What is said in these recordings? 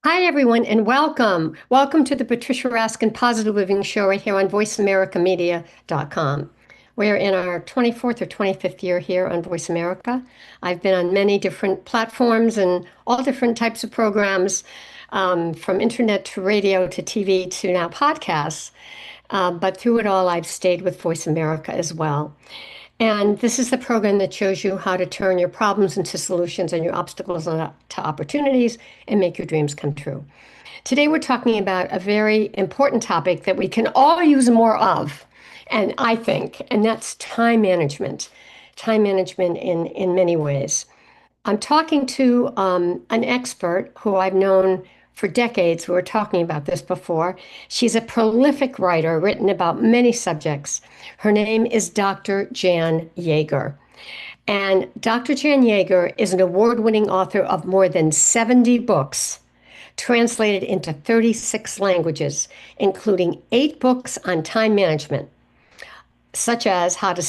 Hi, everyone, and welcome. Welcome to the Patricia Raskin Positive Living Show right here on VoiceAmericaMedia.com. We're in our 24th or 25th year here on Voice America. I've been on many different platforms and all different types of programs, from internet to radio to TV to now podcasts. But through it all, I've stayed with Voice America as well. And this is the program that shows you how to turn your problems into solutions and your obstacles to opportunities and make your dreams come true. Today, we're talking about a very important topic that we can all use more of, and I think, and that's time management. Time management in many ways. I'm talking to an expert who I've known for decades. We were talking about this before. She's a prolific writer, written about many subjects. Her name is Dr. Jan Yager. And Dr. Jan Yager is an award-winning author of more than 70 books, translated into 36 languages, including 8 books on time management, such as How to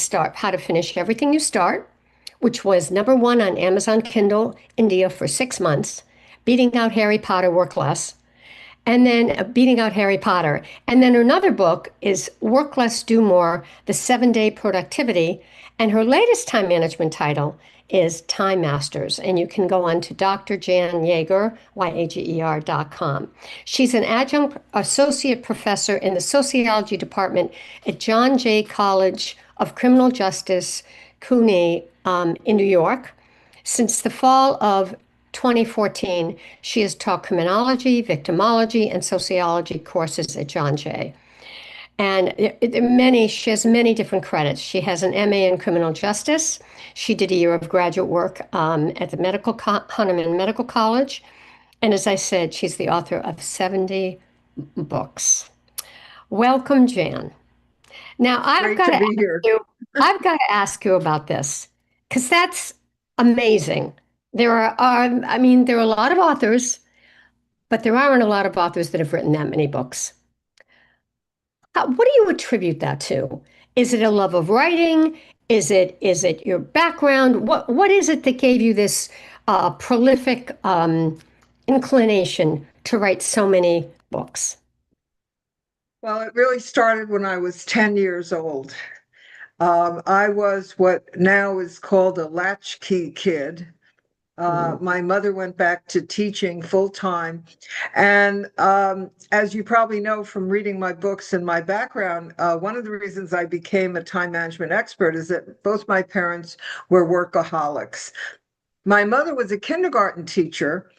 Finish Everything You Start, which was #1 on Amazon Kindle India for 6 months, Beating Out Harry Potter, Work Less, and then Beating Out Harry Potter. And then another book is Work Less, Do More, The 7-Day Productivity. And her latest time management title is Time Masters. And you can go on to Dr. Jan Yager, YAGER.com. She's an adjunct associate professor in the Sociology Department at John Jay College of Criminal Justice, CUNY, in New York. Since the fall of 2014, she has taught criminology, victimology, and sociology courses at John Jay. And she has many different credits. She has an MA in criminal justice. She did a year of graduate work at the Hahnemann Medical College. And as I said, she's the author of 70 books. Welcome, Jan. Now, Great to be here. I've got to ask you about this because that's amazing. There are a lot of authors, but there aren't a lot of authors that have written that many books. What do you attribute that to? Is it a love of writing? Is it your background? What is it that gave you this prolific inclination to write so many books? Well, it really started when I was 10 years old. I was what now is called a latchkey kid. My mother went back to teaching full time. And as you probably know from reading my books and my background, one of the reasons I became a time management expert is that both my parents were workaholics. My mother was a kindergarten teacher,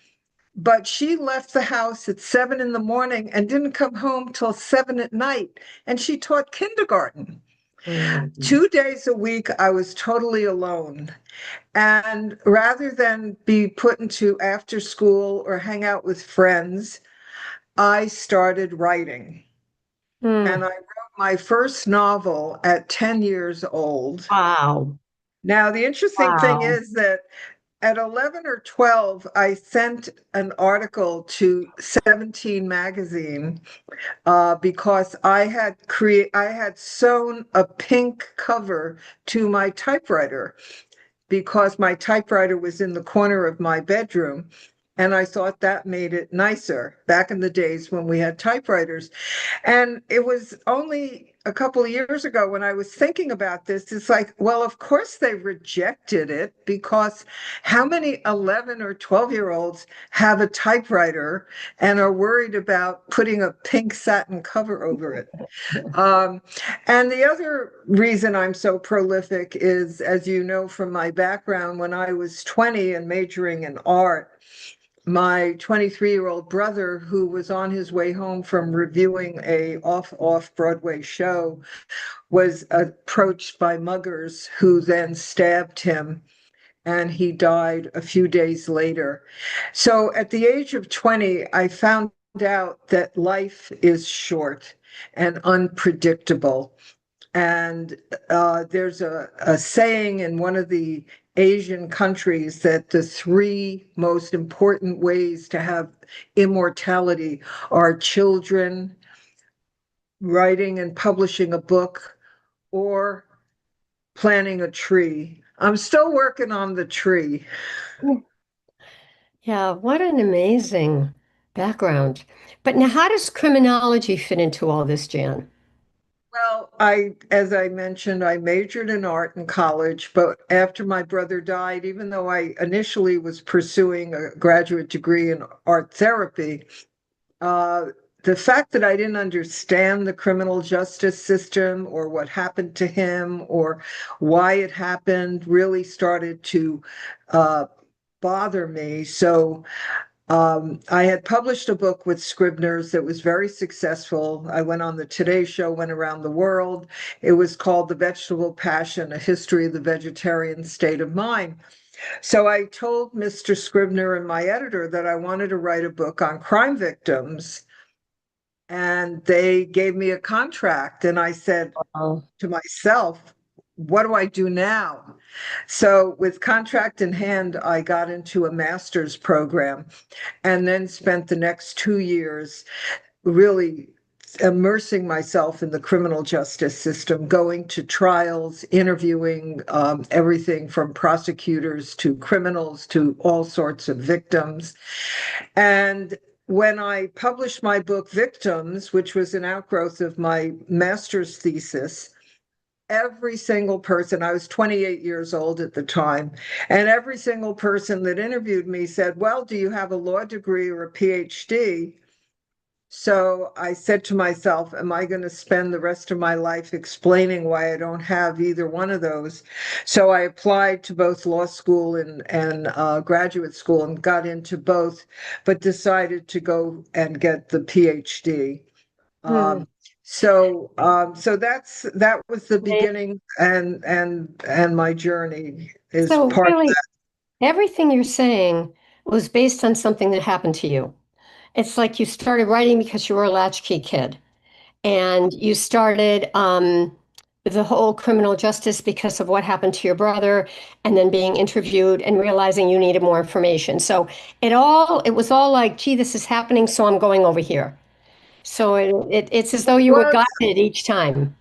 but she left the house at 7 in the morning and didn't come home till 7 at night. And she taught kindergarten. 2 days a week, I was totally alone. And rather than be put into after school or hang out with friends, I started writing. And I wrote my first novel at 10 years old. Wow. Now, the interesting thing Wow. is that at 11 or 12, I sent an article to 17 magazine because I had sewn a pink cover to my typewriter because my typewriter was in the corner of my bedroom. And I thought that made it nicer back in the days when we had typewriters. And it was only a couple of years ago when I was thinking about this. It's like, well, of course they rejected it because how many 11 or 12-year-olds have a typewriter and are worried about putting a pink satin cover over it? And the other reason I'm so prolific is, as you know from my background, when I was 20 and majoring in art, my 23-year-old brother, who was on his way home from reviewing a off Broadway show, was approached by muggers who then stabbed him, and he died a few days later. So at the age of 20, I found out that life is short and unpredictable. And there's a saying in one of the Asian countries that the 3 most important ways to have immortality are children, writing and publishing a book, or planting a tree. I'm still working on the tree. Yeah, what an amazing background. But now, how does criminology fit into all this, Jan? Well, as I mentioned, I majored in art in college, but after my brother died, even though I initially was pursuing a graduate degree in art therapy, uh, the fact that I didn't understand the criminal justice system or what happened to him or why it happened really started to uh, bother me. So I had published a book with Scribner's that was very successful. I went on the Today Show, went around the world. It was called The Vegetable Passion, A History of the Vegetarian State of Mind. So I told Mr. Scribner and my editor that I wanted to write a book on crime victims. And they gave me a contract. And I said Oh, to myself, what do I do now? So with contract in hand, I got into a master's program and then spent the next 2 years really immersing myself in the criminal justice system, going to trials, interviewing everything from prosecutors to criminals to all sorts of victims. And when I published my book, Victims, which was an outgrowth of my master's thesis, every single person, I was 28 years old at the time, and every single person that interviewed me said, well, do you have a law degree or a PhD? So I said to myself, am I going to spend the rest of my life explaining why I don't have either one of those? So I applied to both law school and graduate school and got into both, but decided to go and get the PhD. hmm. So that was the beginning and my journey is So part of really, that. everything you're saying was based on something that happened to you. It's like you started writing because you were a latchkey kid, and you started the whole criminal justice because of what happened to your brother, and then being interviewed and realizing you needed more information. So it was all like, gee, this is happening, so I'm going over here. So it's as though you were Was guided each time.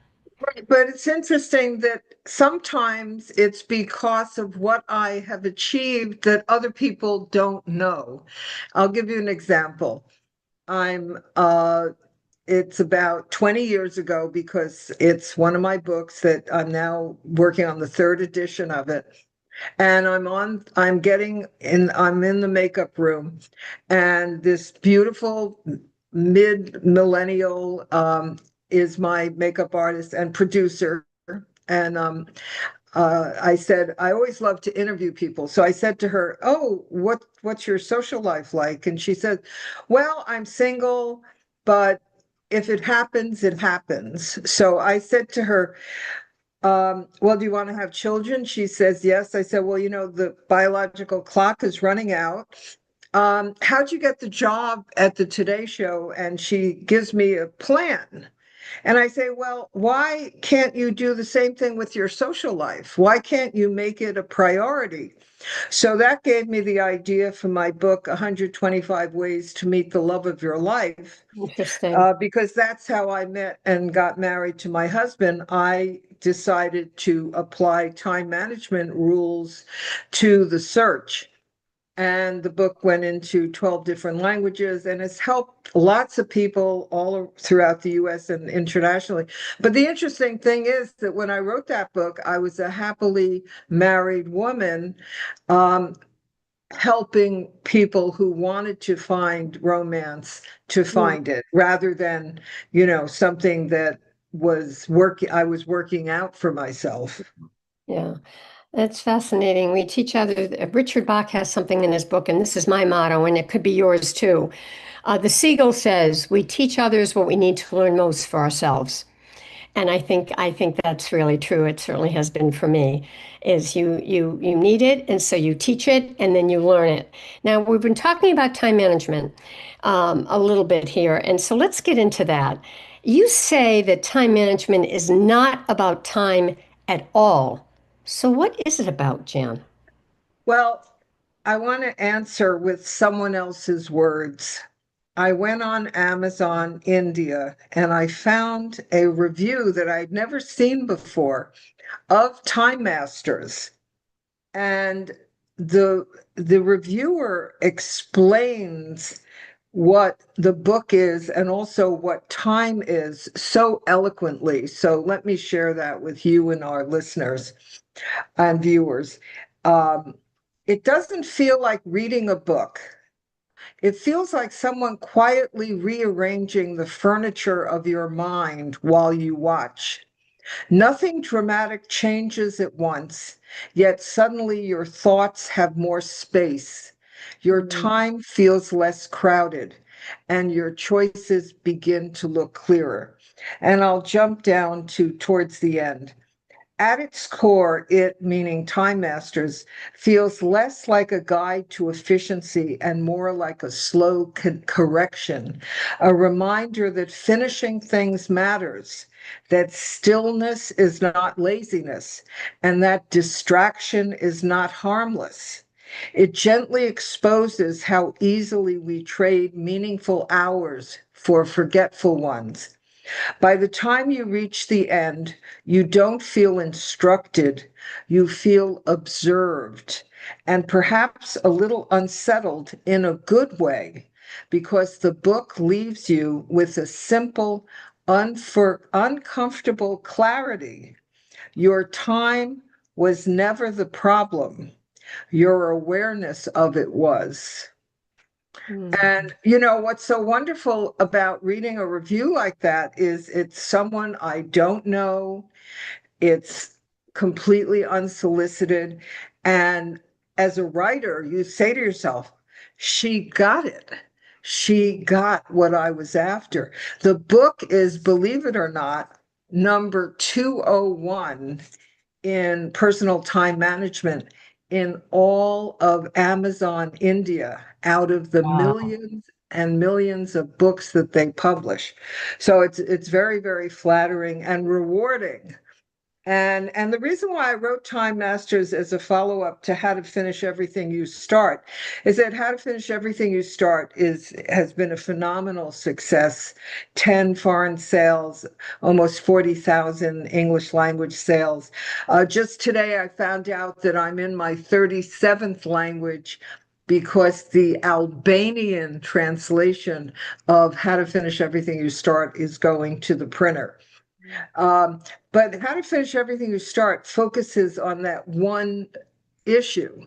right, but it's interesting that sometimes it's because of what I have achieved that other people don't know. I'll give you an example. I'm it's about 20 years ago because it's one of my books that I'm now working on the third edition of it. And I'm in the makeup room, and this beautiful mid-millennial is my makeup artist and producer. And I said, I always love to interview people. So I said to her, oh, what's your social life like? And she said, well, I'm single, but if it happens, it happens. So I said to her, well, do you want to have children? She says, yes. I said, well, the biological clock is running out. How'd you get the job at the Today Show? And she gives me a plan. And I say, well, why can't you do the same thing with your social life? Why can't you make it a priority? So that gave me the idea for my book, 125 Ways to Meet the Love of Your Life, Interesting. because that's how I met and got married to my husband. I decided to apply time management rules to the search. And the book went into 12 different languages and has helped lots of people all throughout the US and internationally. But the interesting thing is that when I wrote that book, I was a happily married woman, um, helping people who wanted to find romance to Hmm. find it rather than, something that I was working out for myself. Yeah. That's fascinating. We teach others. Richard Bach has something in his book, and this is my motto, and it could be yours too. The Seagull says, "We teach others what we need to learn most for ourselves." And I think that's really true. It certainly has been for me. Is you need it, and so you teach it, and then you learn it. Now we've been talking about time management a little bit here, and so let's get into that. You say that time management is not about time at all. So what is it about, Jan? Well, I want to answer with someone else's words. I went on Amazon India and I found a review that I'd never seen before of Time Masters. And the reviewer explains what the book is and also what time is so eloquently. So let me share that with you and our listeners and viewers. Um, it doesn't feel like reading a book. It feels like someone quietly rearranging the furniture of your mind while you watch. Nothing dramatic changes at once, yet suddenly your thoughts have more space. Your time feels less crowded, and your choices begin to look clearer. And I'll jump down to towards the end. At its core, it, meaning Time Masters, feels less like a guide to efficiency and more like a slow correction, a reminder that finishing things matters, that stillness is not laziness, and that distraction is not harmless. It gently exposes how easily we trade meaningful hours for forgetful ones. By the time you reach the end, you don't feel instructed, you feel observed, and perhaps a little unsettled in a good way, because the book leaves you with a simple, uncomfortable clarity. Your time was never the problem, your awareness of it was. And what's so wonderful about reading a review like that is it's someone I don't know. It's completely unsolicited. And as a writer, you say to yourself, she got it. She got what I was after. The book is, believe it or not, number 201 in personal time management in all of Amazon India out of the Wow. millions and millions of books that they publish. So it's very, very flattering and rewarding. And the reason why I wrote Time Masters as a follow-up to How to Finish Everything You Start is that How to Finish Everything You Start has been a phenomenal success. 10 foreign sales, almost 40,000 English language sales. Just today, I found out that I'm in my 37th language because the Albanian translation of How to Finish Everything You Start is going to the printer. Um, but How to Finish Everything You Start focuses on that one issue.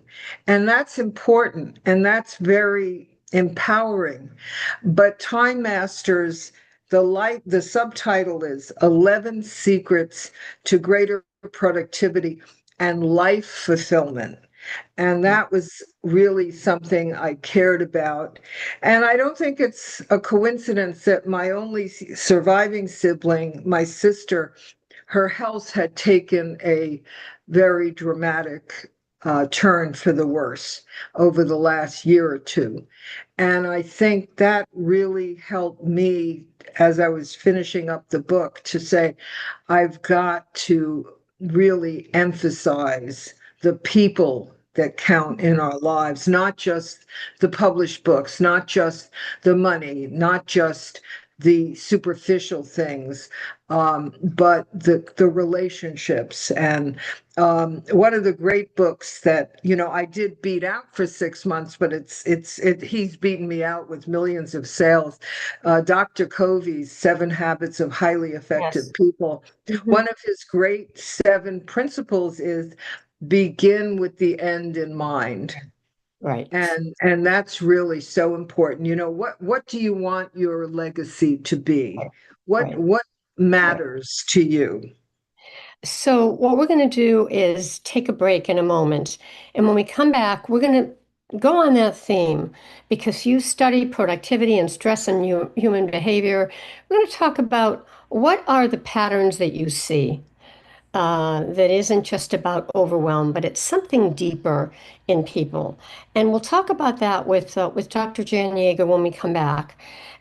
And that's important and that's very empowering. But Time Masters, the subtitle is 11 Secrets to Greater Productivity and Life Fulfillment. And that was really something I cared about. And I don't think it's a coincidence that my only surviving sibling, my sister, her health had taken a very dramatic turn for the worse over the last year or two. And I think that really helped me as I was finishing up the book to say, I've got to really emphasize the people that count in our lives, not just the published books, not just the money, not just the superficial things, but the relationships. And one of the great books that I did beat out for 6 months, but he's beaten me out with millions of sales. Dr. Covey's 7 Habits of Highly Effective Yes. People. Mhm. One of his great 7 principles is begin with the end in mind. Right. And that's really so important. What do you want your legacy to be? What Right. what matters to you? So, what we're going to do is take a break in a moment. And when we come back, we're going to go on that theme because you study productivity and stress and human behavior. We're going to talk about what are the patterns that you see that isn't just about overwhelm, but it's something deeper in people. And we'll talk about that with Dr. Jan Yager when we come back.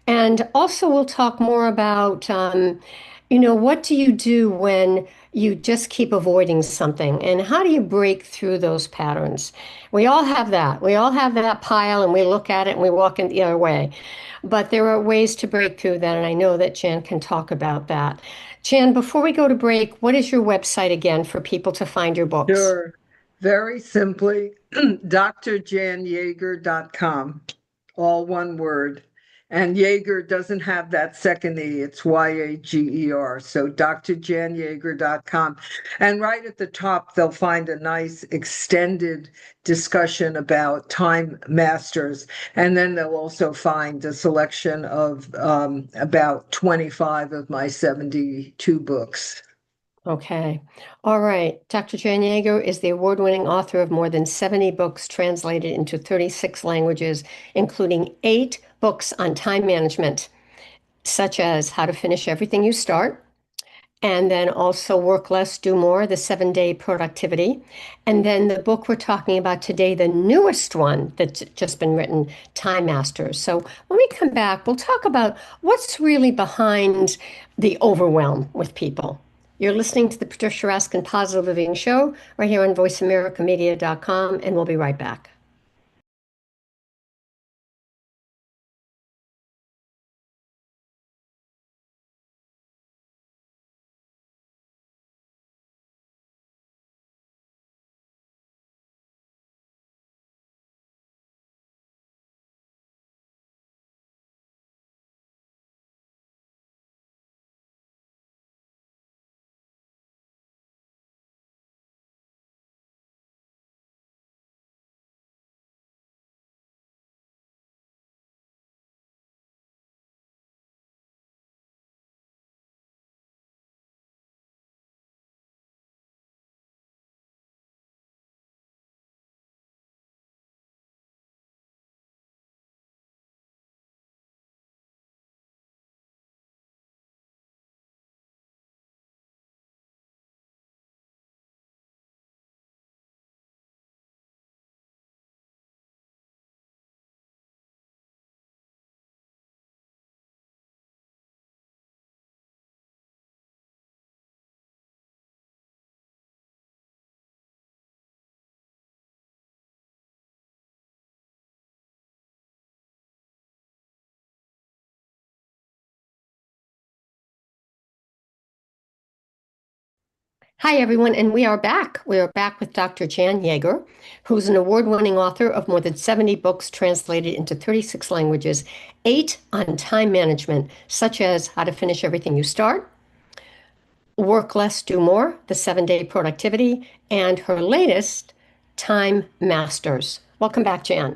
And also, we'll talk more about, what do you do when you just keep avoiding something, and how do you break through those patterns? We all have that. We all have that pile, and we look at it and we walk in the other way. But there are ways to break through that, and I know that Jan can talk about that. Jan, before we go to break, what is your website again for people to find your books? Sure. Very simply, drjanyager.com, all one word. And Yager doesn't have that second E, it's Yager. So drjanyager.com. And right at the top, they'll find a nice extended discussion about time masters. And then they'll also find a selection of about 25 of my 72 books. Okay. All right. Dr. Jan Yager is the award-winning author of more than 70 books translated into 36 languages, including 8 books on time management, such as How to Finish Everything You Start, and then also Work Less, Do More, the 7-Day Productivity. And then the book we're talking about today, the newest one that's just been written, Time Masters. So when we come back, we'll talk about what's really behind the overwhelm with people. You're listening to the Patricia Raskin Positive Living Show right here on VoiceAmericaMedia.com, and we'll be right back. Hi, everyone, and we are back. We are back with Dr. Jan Yager, who's an award-winning author of more than 70 books translated into 36 languages, 8 on time management, such as How to Finish Everything You Start, Work Less, Do More, the 7-Day Productivity, and her latest, Time Masters. Welcome back, Jan.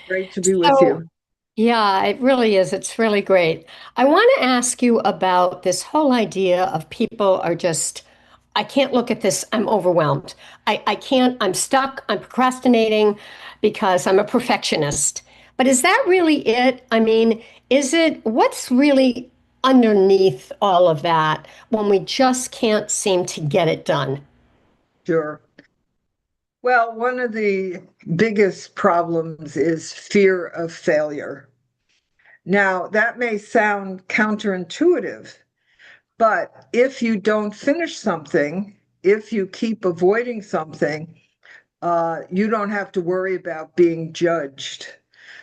Great to be with you. Yeah, it really is. It's really great. I want to ask you about this whole idea of people are just, I can't look at this, I'm overwhelmed. I can't, I'm stuck, I'm procrastinating because I'm a perfectionist. But is that really it? I mean, is it, what's really underneath all of that when we just can't seem to get it done? Sure. Well, one of the biggest problems is fear of failure. Now, that may sound counterintuitive, but if you don't finish something, if you keep avoiding something, you don't have to worry about being judged.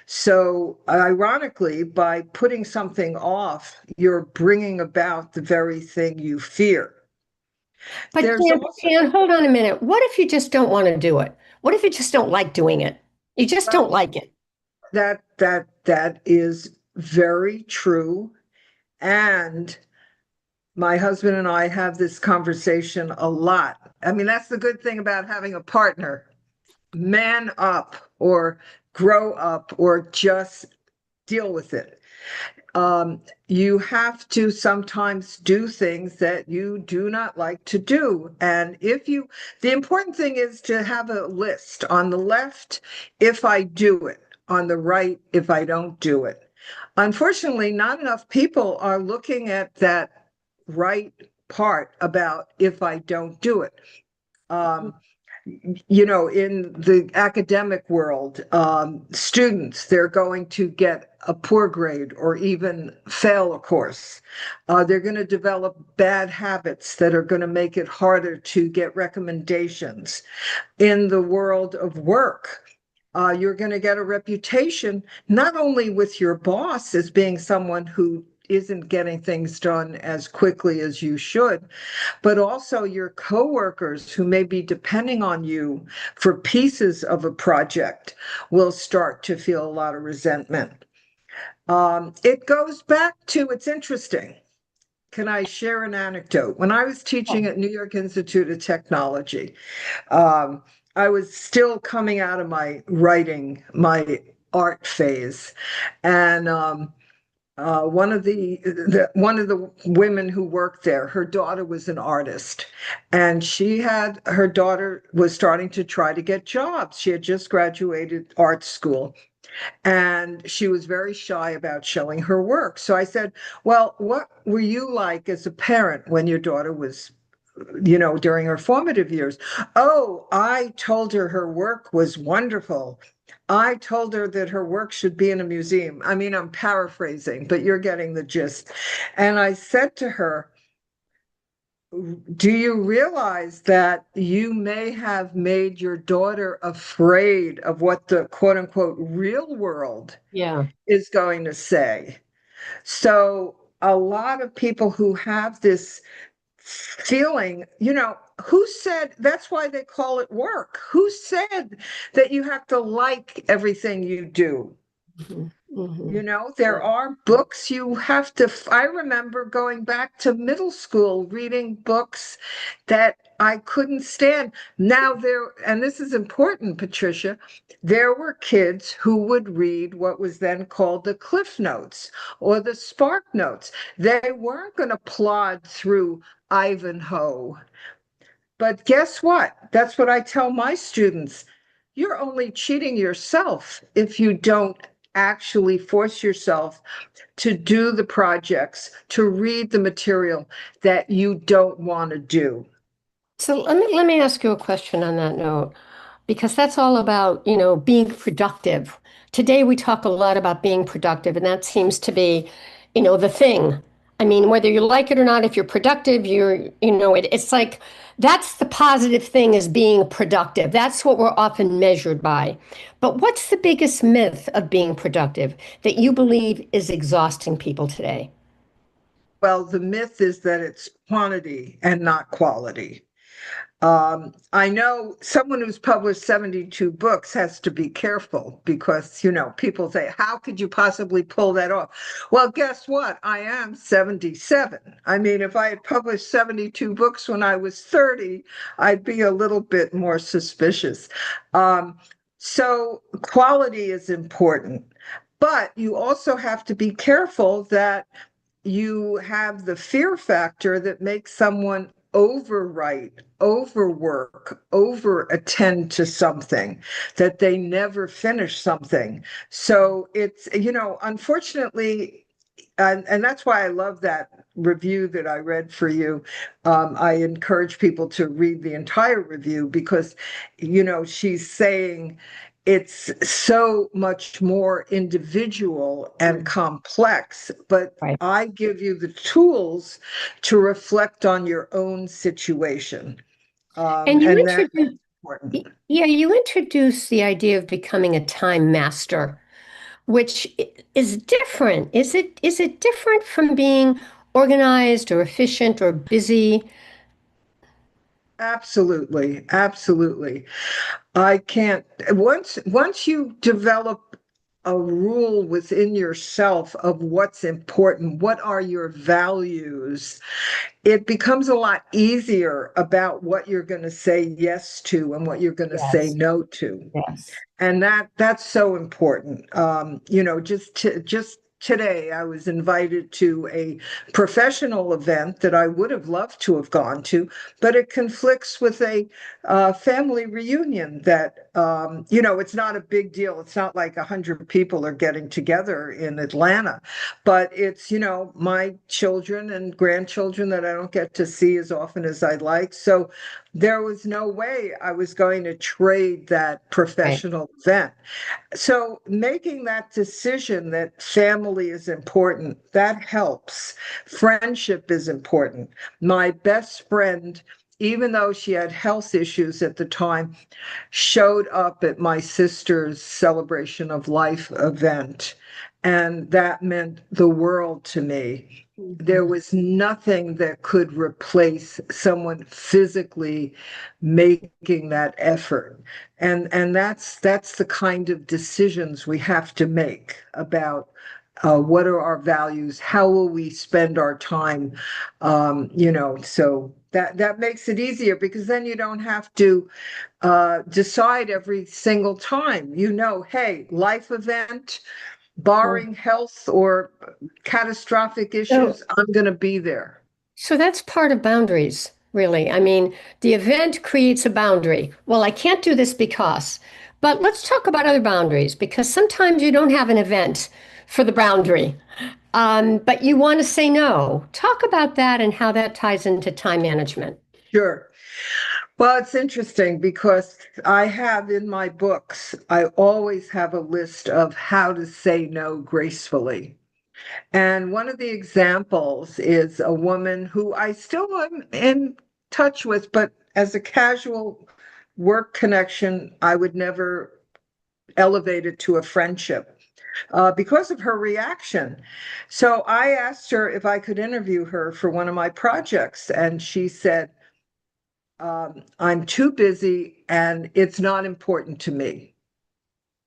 So, ironically, by putting something off, you're bringing about the very thing you fear. But There's also, Dan, hold on a minute. What if you just don't want to do it? What if you just don't like doing it? You just don't well, like it. that is very true. And my husband and I have this conversation a lot. I mean, that's the good thing about having a partner. Man up or grow up or just deal with it. You have to sometimes do things that you do not like to do. And the important thing is to have a list on the left, if I do it, on the right, if I don't do it. Unfortunately, not enough people are looking at that right part about if I don't do it. Um, in the academic world, students, they're going to get a poor grade or even fail a course. They're going to develop bad habits that are going to make it harder to get recommendations. In the world of work, you're going to get a reputation not only with your boss as being someone who isn't getting things done as quickly as you should, but also your coworkers who may be depending on you for pieces of a project will start to feel a lot of resentment. It goes back to, it's interesting. Can I share an anecdote? When I was teaching at New York Institute of Technology, um, I was still coming out of my writing, my art phase, and one of the women who worked there, her daughter was an artist, and her daughter was starting to try to get jobs. She had just graduated art school, and she was very shy about showing her work. So I said, "Well, what were you like as a parent when your daughter was, during her formative years?" "Oh, I told her work was wonderful. I told her that her work should be in a museum." I mean, I'm paraphrasing, but you're getting the gist. And I said to her, "Do you realize that you may have made your daughter afraid of what the quote unquote real world Yeah. is going to say?" So a lot of people who have this feeling, who said that's why they call it work? Who said that you have to like everything you do? Mhm. Mhm. There are books you have to. I remember going back to middle school reading books that I couldn't stand. Now, and this is important, Patricia, there were kids who would read what was then called the Cliff Notes or the Spark Notes. They weren't going to plod through Ivanhoe. But guess what? That's what I tell my students. You're only cheating yourself if you don't actually force yourself to do the projects, to read the material that you don't want to do. So let me ask you a question on that note, because that's all about, being productive. Today we talk a lot about being productive, and that seems to be, the thing. I mean, whether you like it or not, if you're productive, it's like that's the positive thing is being productive. That's what we're often measured by. But what's the biggest myth of being productive that you believe is exhausting people today? Well, the myth is that it's quantity and not quality. I know someone who's published 72 books has to be careful because, people say, how could you possibly pull that off? Well, guess what? I am 77. I mean, if I had published 72 books when I was 30, I'd be a little bit more suspicious. So quality is important, but you also have to be careful that you have the fear factor that makes someone overwrite, overwork, over attend to something, that they never finish something. So it's, unfortunately, and that's why I love that review that I read for you. I encourage people to read the entire review because, she's saying it's so much more individual and complex, but Right. I give you the tools to reflect on your own situation. And you And that's introduced, important. yeah, you introduced the idea of becoming a time master, which is different. Is it different from being organized or efficient or busy? Absolutely. Absolutely. I can't, once you develop a rule within yourself of what's important, what are your values, it becomes a lot easier about what you're going to say yes to and what you're going to say Yes, no to. yes. And that's so important. Just today, I was invited to a professional event that I would have loved to have gone to, but it conflicts with a family reunion that, it's not a big deal. It's not like 100 people are getting together in Atlanta, but it's, my children and grandchildren that I don't get to see as often as I'd like. So there was no way I was going to trade that Right. professional event. So making that decision that family is important, that helps. Friendship is important. My best friend, even though she had health issues at the time, showed up at my sister's celebration of life event. And that meant the world to me. There Mhm. was nothing that could replace someone physically making that effort. And that's the kind of decisions we have to make about what are our values? How will we spend our time? So that makes it easier because then you don't have to decide every single time. Hey, life event, barring health or catastrophic So, issues, I'm going to be there. so that's part of boundaries, really. I mean, the event creates a boundary. Well, I can't do this because, but let's talk about other boundaries because sometimes you don't have an event for the boundary, but you want to say no. Talk about that and how that ties into time management. Sure. Well, it's interesting because I have in my books, I always have a list of how to say no gracefully. And one of the examples is a woman who I still am in touch with, but as a casual work connection, I would never elevate it to a friendship because of her reaction. So I asked her if I could interview her for one of my projects, and she said, I'm too busy and it's not important to me.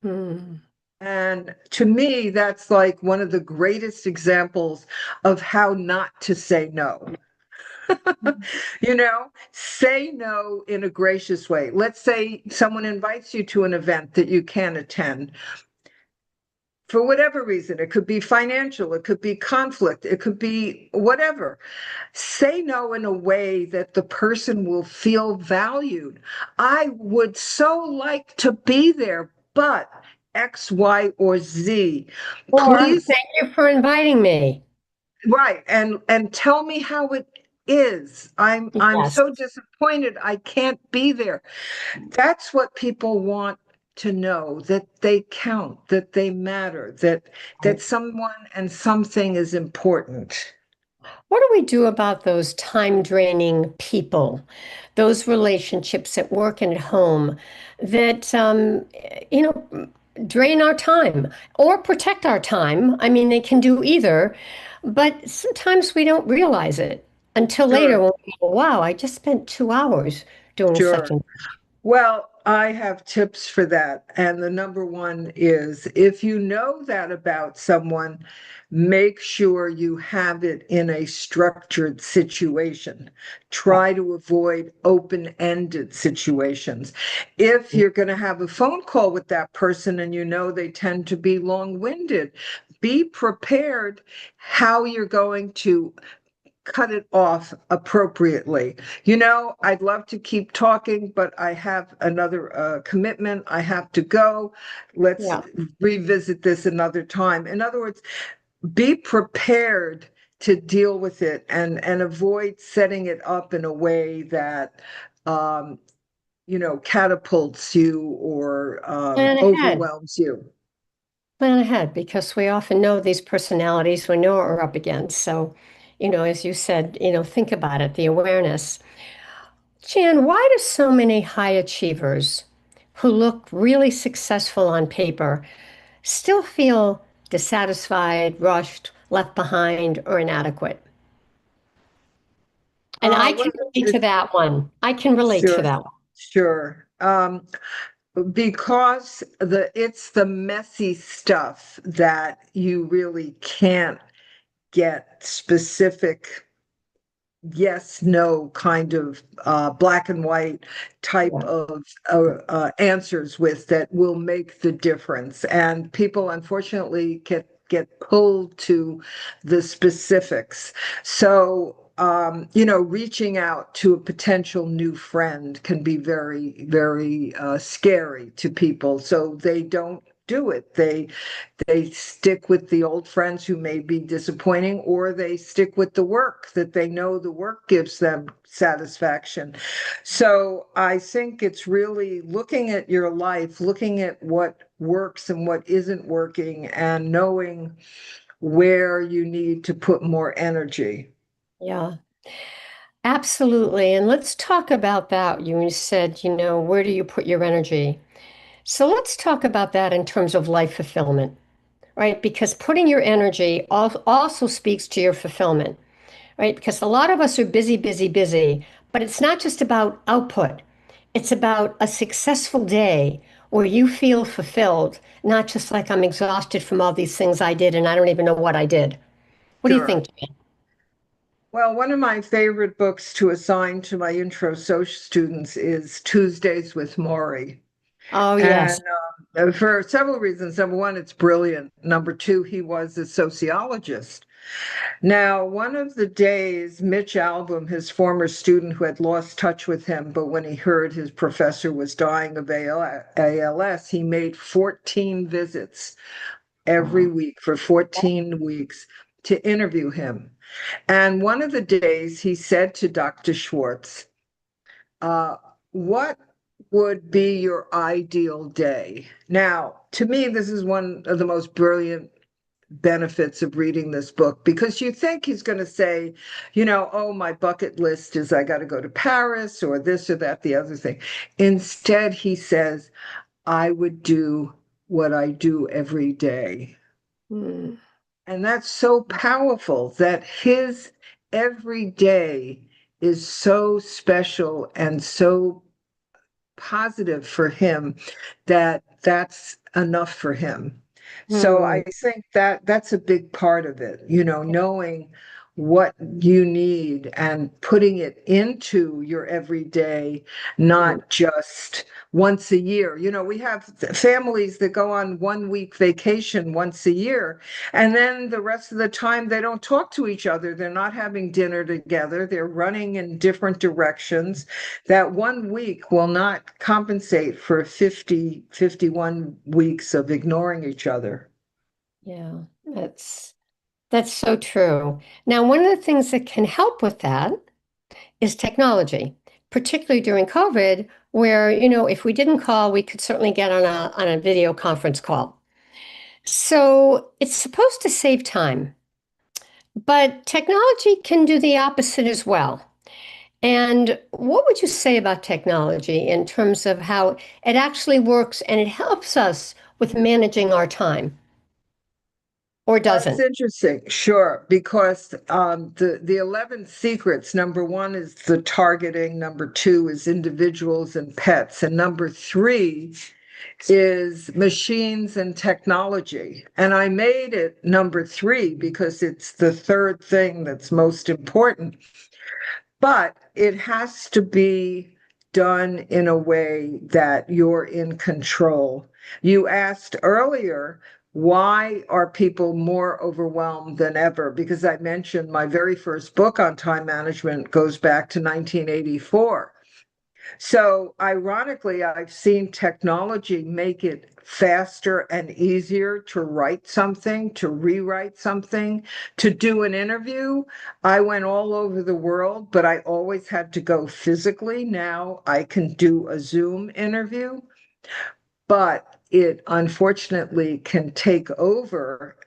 Hmm. And to me, that's like one of the greatest examples of how not to say no. Say no in a gracious way. Let's say someone invites you to an event that you can't attend for whatever reason. It could be financial, it could be conflict, it could be whatever. Say no in a way that the person will feel valued. I would so like to be there, but X, Y, or Z. Or Please, thank you for inviting me. right, and tell me how it is. I'm Yes. so disappointed I can't be there. That's what people want to know, that they count, that they matter, that someone and something is important. What do we do about those time draining people, those relationships at work and at home that, you know, drain our time or protect our time? I mean, they can do either, but sometimes we don't realize it until later Sure, when we go, wow, I just spent 2 hours doing such sure. and Well, I have tips for that. And the number one is if you know that about someone, make sure you have it in a structured situation. Try to avoid open-ended situations. If you're going to have a phone call with that person and you know they tend to be long-winded, be prepared how you're going to cut it off appropriately. I'd love to keep talking, but I have another commitment. I have to go. Let's yeah. revisit this another time. In other words, be prepared to deal with it and avoid setting it up in a way that catapults you or Plan ahead. overwhelms you. Plan ahead because we often know these personalities, we know what we're up against. So, as you said, think about it, the awareness. Jan, why do so many high achievers who look really successful on paper still feel dissatisfied, rushed, left behind, or inadequate? And I Well, can relate to that one. I can relate to sure, that one. sure. Because it's the messy stuff that you really can't get specific yes no kind of black and white type Yeah. of answers with that will make the difference, and people unfortunately get pulled to the specifics. So reaching out to a potential new friend can be very, very scary to people. So they don't do it. They stick with the old friends who may be disappointing, or they stick with the work that they know the work gives them satisfaction. So I think it's really looking at your life, looking at what works and what isn't working, and knowing where you need to put more energy. Yeah, absolutely. And let's talk about that. You said, where do you put your energy? So let's talk about that in terms of life fulfillment, right? Because putting your energy also speaks to your fulfillment, right? Because a lot of us are busy, busy, busy, but it's not just about output. It's about a successful day where you feel fulfilled, not just like I'm exhausted from all these things I did and I don't even know what I did. What do you Sure. think, Jen? Well, one of my favorite books to assign to my intro social students is Tuesdays with Maury. Oh, And yes. for several reasons. Number one, it's brilliant. Number two, he was a sociologist. Now, one of the days, Mitch Albom, his former student who had lost touch with him, but when he heard his professor was dying of ALS, he made 14 visits every Wow. week for 14 weeks to interview him. And one of the days he said to Dr. Schwartz, uh, what would be your ideal day? Now, to me, this is one of the most brilliant benefits of reading this book because you think he's going to say, oh, my bucket list is I got to go to Paris or this or that, the other thing. Instead, he says, I would do what I do every day. Hmm. And that's so powerful that his every day is so special and so positive for him that that's enough for him. So Hmm. I think that that's a big part of it, knowing what you need and putting it into your everyday, Hmm. not just once a year. We have families that go on 1 week vacation once a year, and then the rest of the time they don't talk to each other. They're not having dinner together. They're running in different directions. That 1 week will not compensate for 50, 51 weeks of ignoring each other. Yeah, that's so true. Now, one of the things that can help with that is technology, particularly during COVID, where, if we didn't call, we could certainly get on a video conference call. So it's supposed to save time, but technology can do the opposite as well. And what would you say about technology in terms of how it actually works and it helps us with managing our time or That's doesn't? interesting. Sure, because the 11 secrets, number one is the targeting, number two is individuals and pets, and number three is machines and technology. And I made it number three because it's the third thing that's most important. But it has to be done in a way that you're in control. You asked earlier, why are people more overwhelmed than ever? Because I mentioned my very first book on time management goes back to 1984. So, ironically, I've seen technology make it faster and easier to write something, to rewrite something, to do an interview. I went all over the world, but I always had to go physically. Now I can do a Zoom interview, but it unfortunately can take over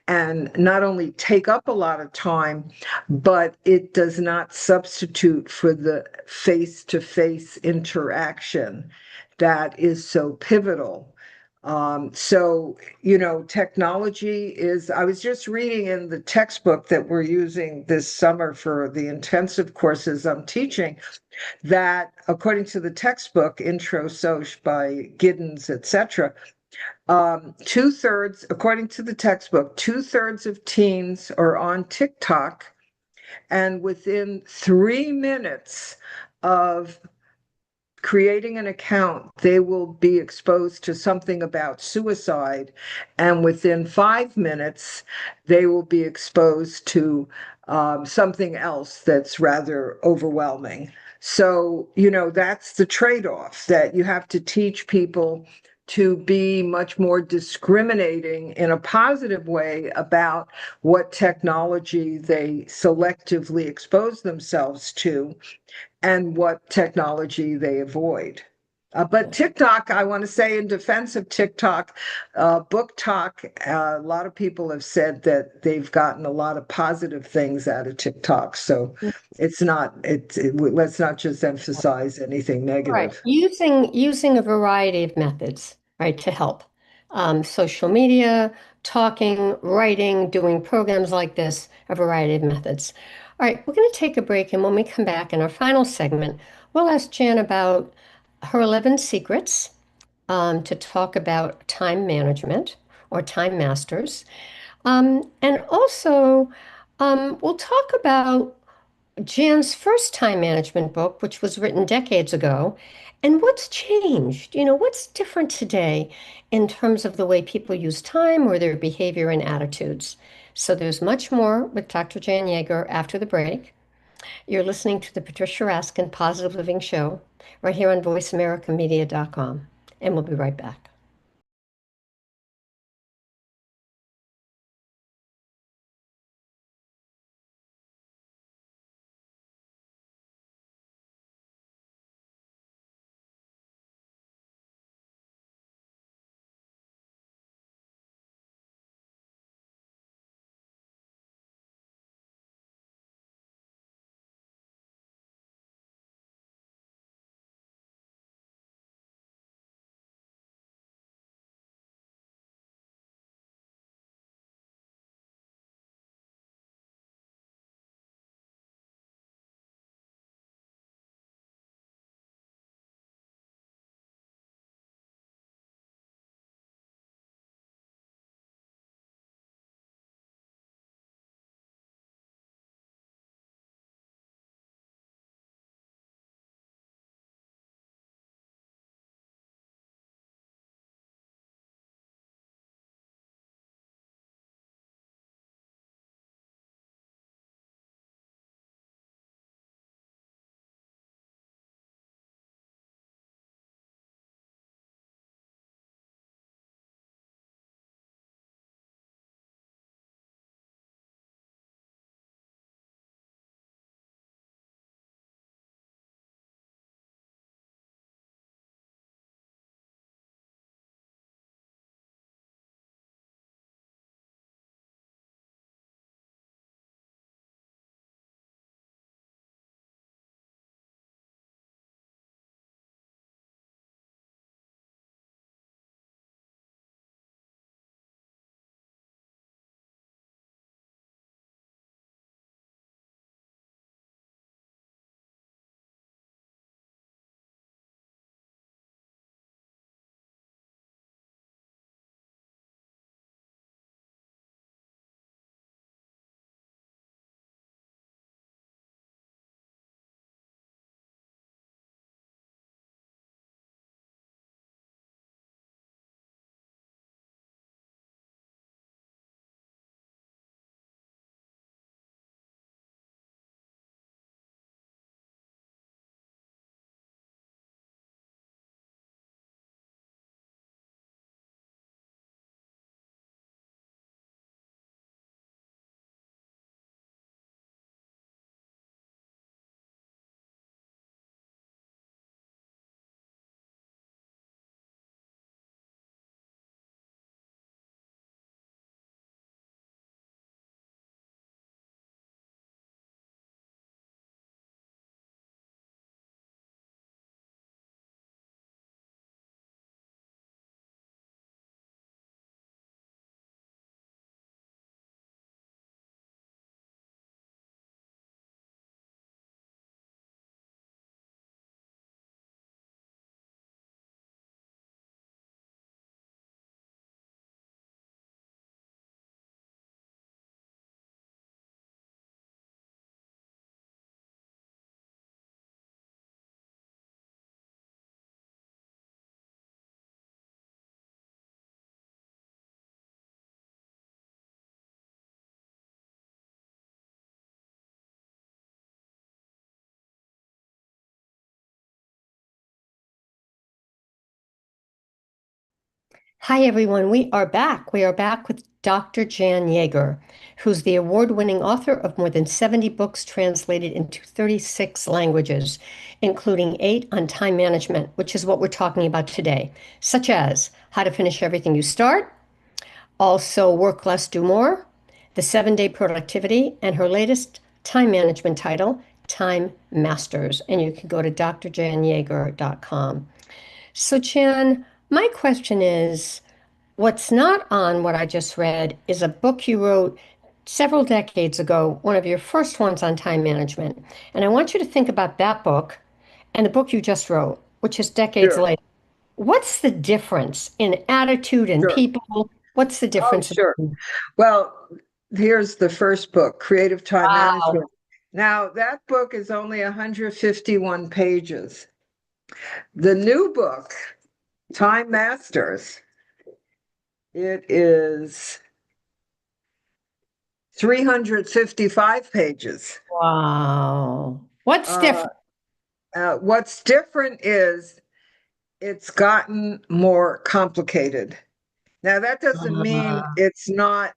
and not only take up a lot of time, but it does not substitute for the face-to-face interaction that is so pivotal. Technology is, I was just reading in the textbook that we're using this summer for the intensive courses I'm teaching, that according to the textbook, Intro Soc by Giddens, etc., two-thirds, according to the textbook, two-thirds of teens are on TikTok, and within 3 minutes of creating an account, they will be exposed to something about suicide. And within 5 minutes, they will be exposed to something else that's rather overwhelming. So, that's the trade-off that you have to teach people to be much more discriminating in a positive way about what technology they selectively expose themselves to and what technology they avoid. But TikTok, I want to say in defense of TikTok, Book Talk, a lot of people have said that they've gotten a lot of positive things out of TikTok. So let's not just emphasize anything Right. negative. Using a variety of methods, right, to help. Social media, talking, writing, doing programs like this, a variety of methods. All right, we're going to take a break, and when we come back in our final segment, we'll ask Jan about her 11 secrets, to talk about time management or time masters. And also, we'll talk about Jan's first time management book, which was written decades ago, and what's changed? What's different today in terms of the way people use time or their behavior and attitudes. So there's much more with Dr. Jan Yager after the break. You're listening to the Patricia Raskin Positive Living Show right here on VoiceAmericaMedia.com, and we'll be right back. Hi, everyone. We are back. We are back with Dr. Jan Yager, who's the award-winning author of more than 70 books translated into 36 languages, including 8 on time management, which is what we're talking about today, such as How to Finish Everything You Start, also Work Less, Do More, The 7-Day Productivity, and her latest time management title, Time Masters. And you can go to drjanyager.com. So, Jan, my question is, what's not on what I just read is a book you wrote several decades ago, one of your first ones on time management. And I want you to think about that book and the book you just wrote, which is decades Sure. later. what's the difference in attitude and Sure. people? What's the Oh, difference? sure. Well, here's the first book, Creative Time Wow. Management. Now, that book is only 151 pages. The new book, Time Masters, it is 355 pages. Wow. What's Uh, different? what's different is it's gotten more complicated. Now, that doesn't mean Uh, it's not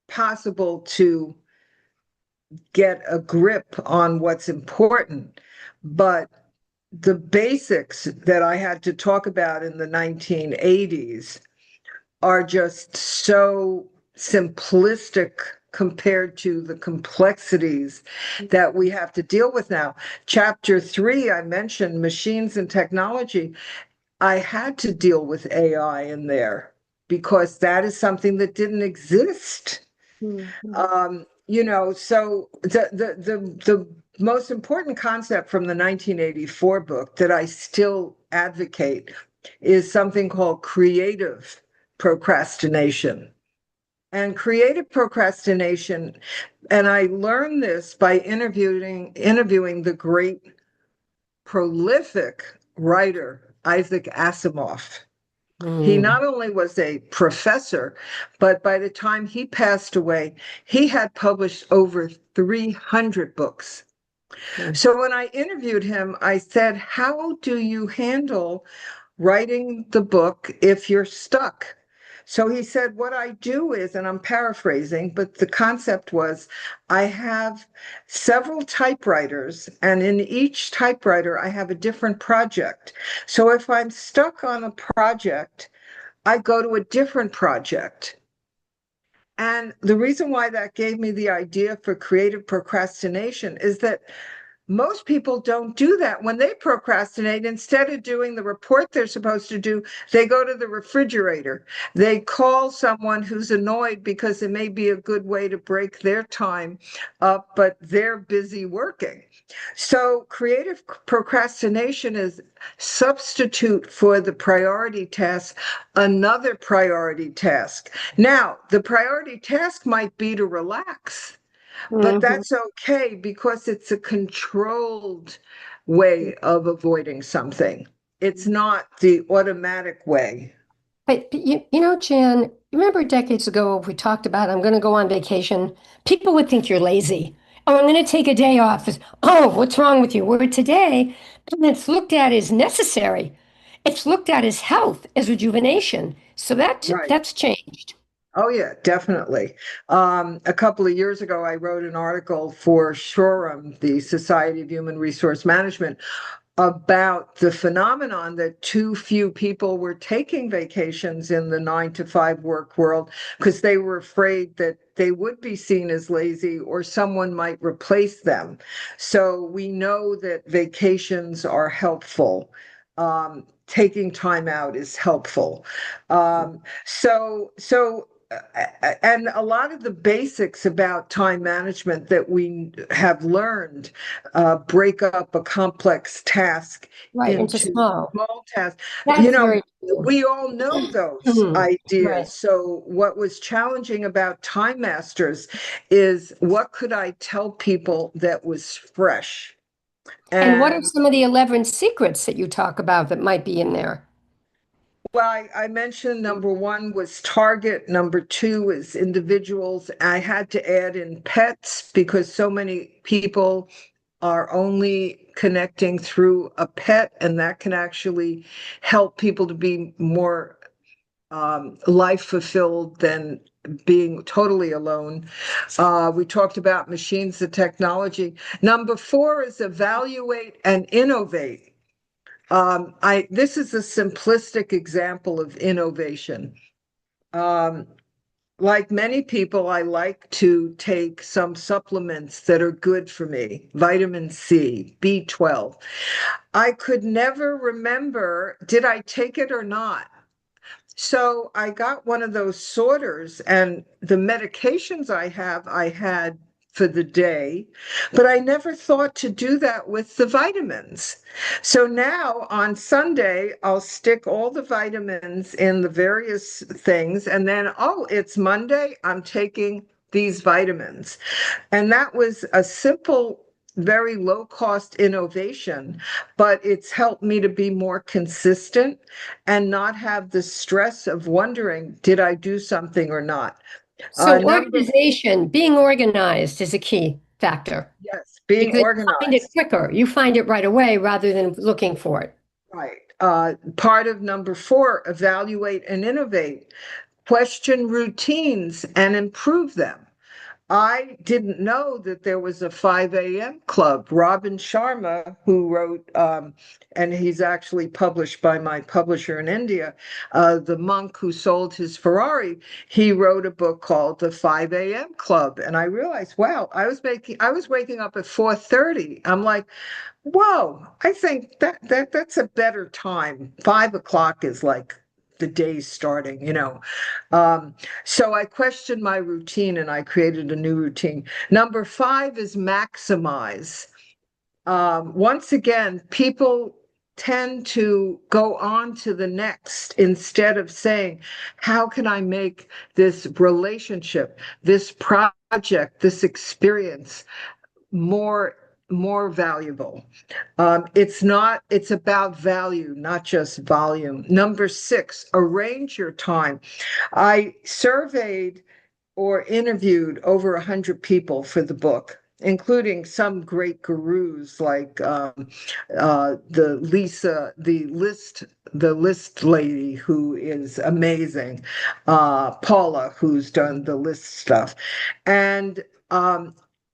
possible to get a grip on what's important, but the basics that I had to talk about in the 1980s are just so simplistic compared to the complexities that we have to deal with now. Chapter 3, I mentioned machines and technology. I had to deal with AI in there because that is something that didn't exist. mhm. So the most important concept from the 1984 book that I still advocate is something called creative procrastination. And creative procrastination, and I learned this by interviewing the great prolific writer Isaac Asimov. He Mm, not only was a professor, but by the time he passed away, he had published over 300 books. mm. So when I interviewed him, I said, how do you handle writing the book if you're stuck? So he said, what I do is, and I'm paraphrasing, but the concept was I have several typewriters, and in each typewriter, I have a different project. So if I'm stuck on a project, I go to a different project. And the reason why that gave me the idea for creative procrastination is that most people don't do that. When they procrastinate, instead of doing the report they're supposed to do, they go to the refrigerator. They call someone who's annoyed because it may be a good way to break their time up, but they're busy working. So creative procrastination is substitute for the priority task, another priority task. Now, the priority task might be to relax. But Mhm. that's okay because it's a controlled way of avoiding something. It's not the automatic way. But Jan, you remember decades ago we talked about I'm going to go on vacation. People would think you're lazy. Oh, I'm going to take a day off. Oh, what's wrong with you? Where today, it's looked at as necessary. It's looked at as health, as rejuvenation. So Right. that's changed. Oh, yeah, definitely. A couple of years ago, I wrote an article for Shoreham, the Society of Human Resource Management, about the phenomenon that too few people were taking vacations in the 9 to 5 work world because they were afraid that they would be seen as lazy or someone might replace them. So we know that vacations are helpful. Taking time out is helpful. And a lot of the basics about time management that we have learned break up a complex task Right, into into small. small tasks. You That's know, very true. we all know those Mhm. Right. ideas. So what was challenging about Time Masters is what could I tell people that was fresh? And what are And some of the 11 secrets that you talk about that might be in there? well, I mentioned number one was target. Number two is individuals. I had to add in pets because so many people are only connecting through a pet, and that can actually help people to be more life fulfilled than being totally alone. We talked about machines, the technology. Number four is evaluate and innovate. This is a simplistic example of innovation. Um, like many people, I like to take some supplements that are good for me, vitamin C, B12. I could never remember, did I take it or not? So I got one of those sorters, and the medications I had for the day, but I never thought to do that with the vitamins. So now on Sunday, I'll stick all the vitamins in the various things, and then, oh, it's Monday, I'm taking these vitamins. And that was a simple, very low cost innovation, but it's helped me to be more consistent and not have the stress of wondering, did I do something or not? So Number, organization, being organized is a key factor yes, being because you find it organized. quicker. You find it right away rather than looking for it. Right. Part of number 4, evaluate and innovate. Question routines and improve them. I didn't know that there was a 5 a.m. club. Robin Sharma, who wrote, and he's actually published by my publisher in India, The Monk Who Sold His Ferrari, he wrote a book called The 5 a.m. Club. And I realized, wow, I was waking up at 4:30. I'm like, whoa, I think that's a better time. 5 o'clock is like the day's starting. So I questioned my routine and I created a new routine. Number 5 is maximize. Once again, people tend to go on to the next instead of saying, how can I make this relationship, this project, this experience more valuable? It's about value, not just volume. Number 6, arrange your time. I surveyed or interviewed over 100 people for the book, including some great gurus like the list lady who is amazing, Paula, who's done the list stuff. And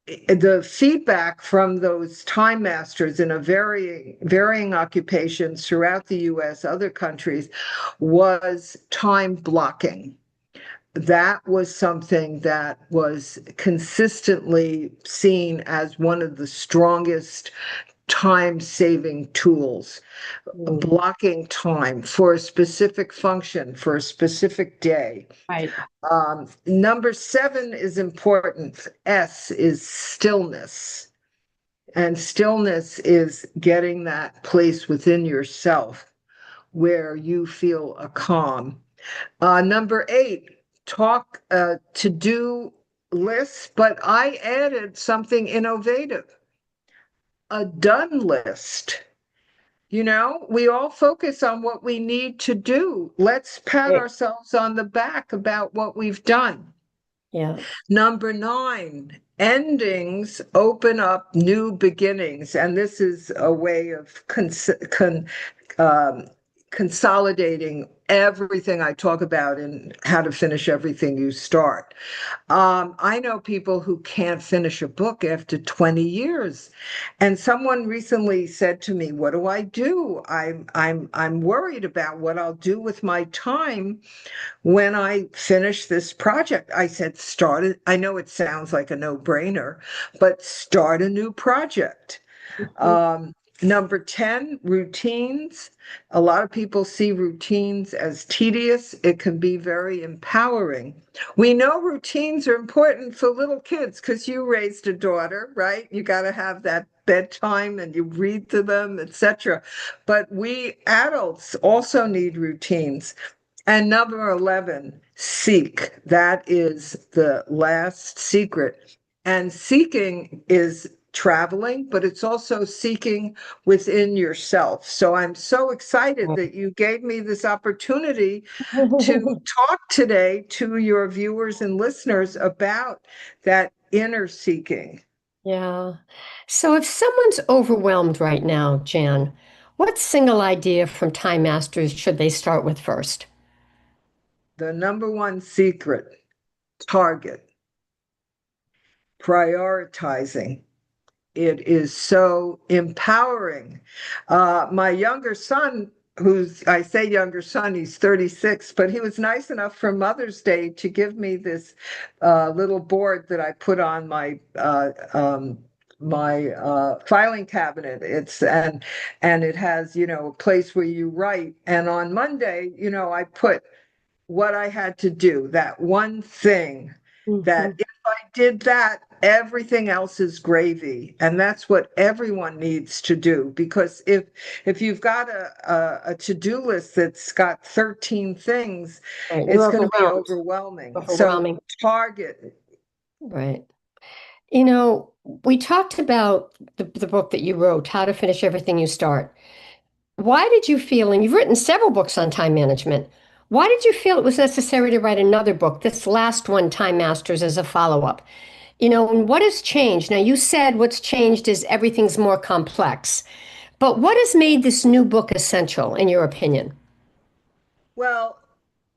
the feedback from those time masters in a varying occupations throughout the US, other countries, was time blocking. That was something that was consistently seen as one of the strongest time-saving tools. Blocking time for a specific function, for a specific day. Right. Number 7 is important. S is stillness. And stillness is getting that place within yourself where you feel a calm. Number 8, talk to-do lists, but I added something innovative, a done list. We all focus on what we need to do. Let's pat Right. ourselves on the back about what we've done. Yeah. Number 9, endings open up new beginnings. And this is a way of consolidating everything I talk about in How to Finish Everything You Start. I know people who can't finish a book after 20 years. And someone recently said to me, what do I do? I'm worried about what I'll do with my time when I finish this project. I said, start it. I know it sounds like a no-brainer, but start a new project. Number 10, routines. A lot of people see routines as tedious. It can be very empowering. We know routines are important for little kids because you raised a daughter, right? You got to have that bedtime and you read to them, etc. But we adults also need routines. And number 11, seek. That is the last secret. And seeking is traveling, but it's also seeking within yourself. So I'm so excited that you gave me this opportunity to talk today to your viewers and listeners about that inner seeking. Yeah. So if someone's overwhelmed right now, Jan, what single idea from Time Masters should they start with first? The number 1 secret, target, prioritizing. It is so empowering. My younger son, I say younger son, he's 36, but he was nice enough for Mother's Day to give me this little board that I put on my filing cabinet. And it has, a place where you write. And on Monday, I put what I had to do, that one thing that if I did that, everything else is gravy. And that's what everyone needs to do. Because if you've got a to-do list that's got 13 things, Right. it's You're going to be overwhelmed. overwhelming. So Overwhelming. target. Right. You know, we talked about the book that you wrote, How to Finish Everything You Start. Why did you feel, and you've written several books on time management, why did you feel it was necessary to write another book, this last one, Time Masters, as a follow-up? You know, and what has changed? Now, you said what's changed is everything's more complex, but what has made this new book essential, in your opinion? Well,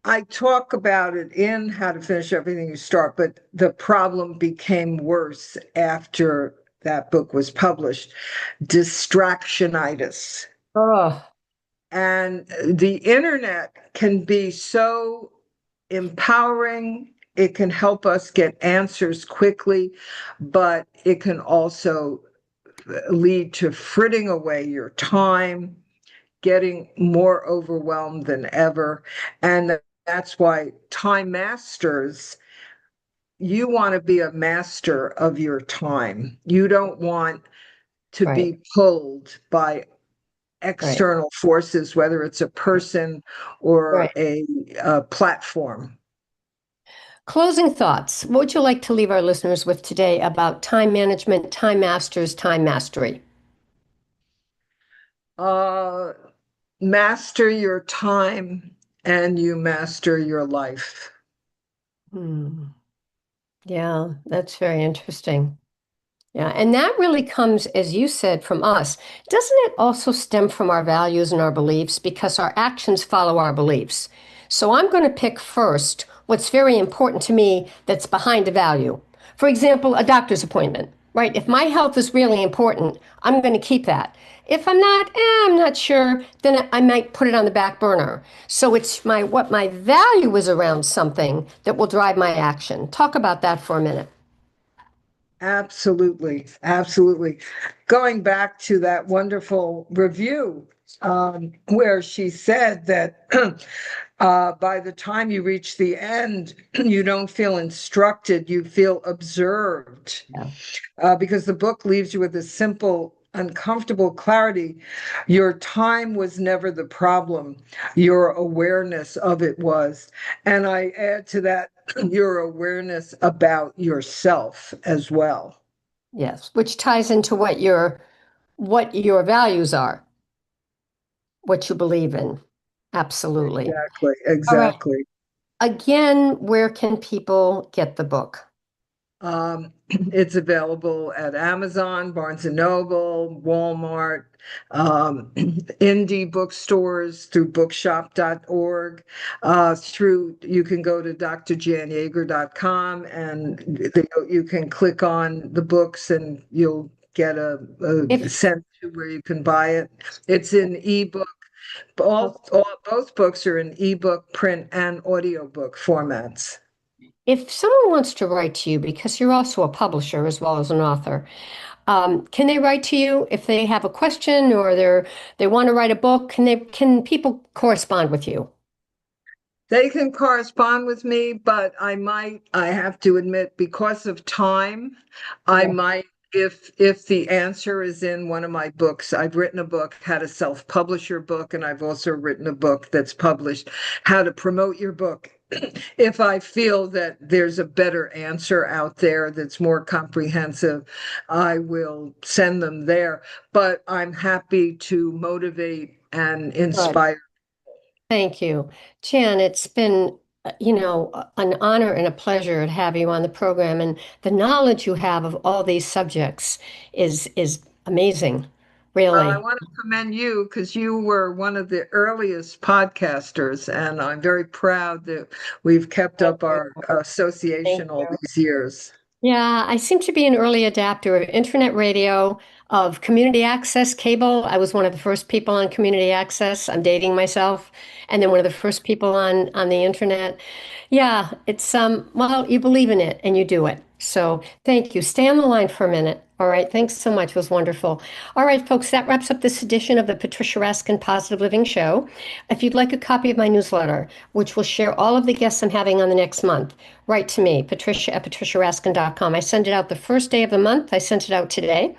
I talk about it in How to Finish Everything You Start, but the problem became worse after that book was published. Distractionitis. Oh, And the internet can be so empowering. It can help us get answers quickly, but it can also lead to fritting away your time, getting more overwhelmed than ever. And that's why time masters, you want to be a master of your time. You don't want to right, be pulled by right, external forces, whether it's a person or right. a platform. Closing thoughts. What would you like to leave our listeners with today about time management, time masters, time mastery? Uh, Master your time and you master your life. Hmm. Yeah, that's very interesting. Yeah, and that really comes, as you said, from us. Doesn't it also stem from our values and our beliefs? Because our actions follow our beliefs. So I'm going to pick first what's very important to me that's behind a value. For example, a doctor's appointment, right? If my health is really important, I'm going to keep that. If I'm not sure, then I might put it on the back burner. So it's what my value is around something that will drive my action. Talk about that for a minute. Absolutely. Absolutely. Going back to that wonderful review where she said that by the time you reach the end, you don't feel instructed, you feel observed. Yeah. Because the book leaves you with a simple, uncomfortable clarity. Your time was never the problem, your awareness of it was. And I add to that your awareness about yourself as well. Yes, which ties into what your values are, what you believe in. Absolutely. Exactly, All right. exactly. Again, where can people get the book? It's available at Amazon, Barnes and Noble, Walmart, indie bookstores, through bookshop.org, you can go to drjanyager.com and you can click on the books and you'll get a If sense to where you can buy it. It's in ebook. Both books are in ebook, print, and audiobook formats. if someone wants to write to you, because you're also a publisher as well as an author, can they write to you if they have a question or they want to write a book? Can people correspond with you? They can correspond with me, but I have to admit, because of time, I Yeah. might, if the answer is in one of my books. I've written a book, How to Self-Publish Your Book, and I've also written a book that's published, How to Promote Your Book. If I feel that there's a better answer out there that's more comprehensive, I will send them there. But I'm happy to motivate and Good. inspire. Thank you. Jan, it's been, an honor and a pleasure to have you on the program. And the knowledge you have of all these subjects is amazing, Well, I really. want to commend you because you were one of the earliest podcasters, and I'm very proud that we've kept Thank up you. our Thank association all you. these years. Yeah, I seem to be an early adapter of internet radio, of community access cable. I was one of the first people on community access. I'm dating myself, and then one of the first people on the internet. Yeah, it's well, you believe in it and you do it. So thank you. Stay on the line for a minute. All right, thanks so much. It was wonderful. All right, folks, that wraps up this edition of the Patricia Raskin Positive Living Show. If you'd like a copy of my newsletter, which will share all of the guests I'm having on the next month, write to me, patricia@patriciaraskin.com. I send it out the first day of the month. I sent it out today.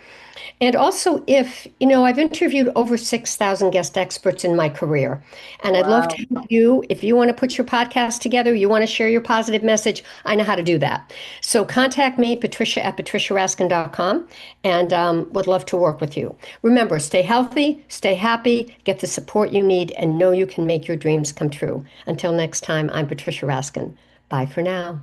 And also, if, I've interviewed over 6,000 guest experts in my career, and I'd love Wow. to help you. If you want to put your podcast together, you want to share your positive message, I know how to do that. So contact me, patricia@patriciaraskin.com, and would love to work with you. Remember, stay healthy, stay happy, get the support you need, and know you can make your dreams come true. Until next time, I'm Patricia Raskin. Bye for now.